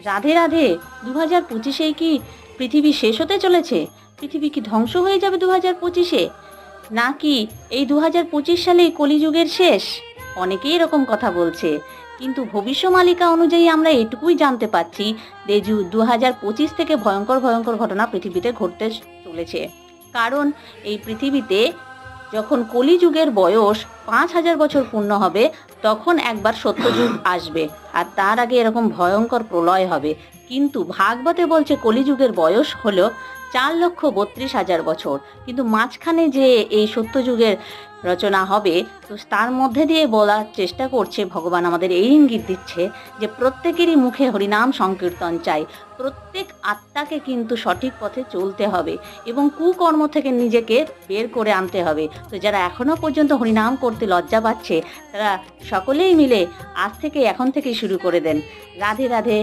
রাধে রাধে। 2025-এই কি পৃথিবী শেষ হতে চলেছে? পৃথিবী কি ধ্বংস হয়ে যাবে 2025-এ? নাকি এই 2025 সালেই কলিযুগের শেষ? অনেকেই এরকম কথা বলছে। কিন্তু ভবিষ্যমালিকা অনুযায়ী আমরা এটুকুই জানতে পারছি যে 2025 থেকে ভয়ঙ্কর ভয়ঙ্কর ঘটনা পৃথিবীতে ঘটতে চলেছে। কারণ এই পৃথিবীতে যখন কলিযুগের বয়স 5000 বছর পূর্ণ হবে, তখন একবার সত্যযুগ আসবে। আর তার আগে এরকম ভয়ঙ্কর প্রলয় হবে। কিন্তু ভাগবতে বলছে কলিযুগের বয়স হলো 4,32,000 বছর। কিন্তু মাঝখানে যে এই সত্যযুগের রচনা হবে, তো তার মধ্যে দিয়ে বলার চেষ্টা করছে ভগবান, আমাদের এই ইঙ্গিত দিচ্ছে যে প্রত্যেকেরই মুখে হরিনাম সংকীর্তন চাই। প্রত্যেক আত্মাকে কিন্তু সঠিক পথে চলতে হবে এবং কুকর্ম থেকে নিজেকে বের করে আনতে হবে। তো যারা এখনো পর্যন্ত হরিনাম করতে লজ্জা পাচ্ছে, তারা সকলেই মিলে আজ থেকে এখন থেকেই শুরু করে দেন। রাধে রাধে।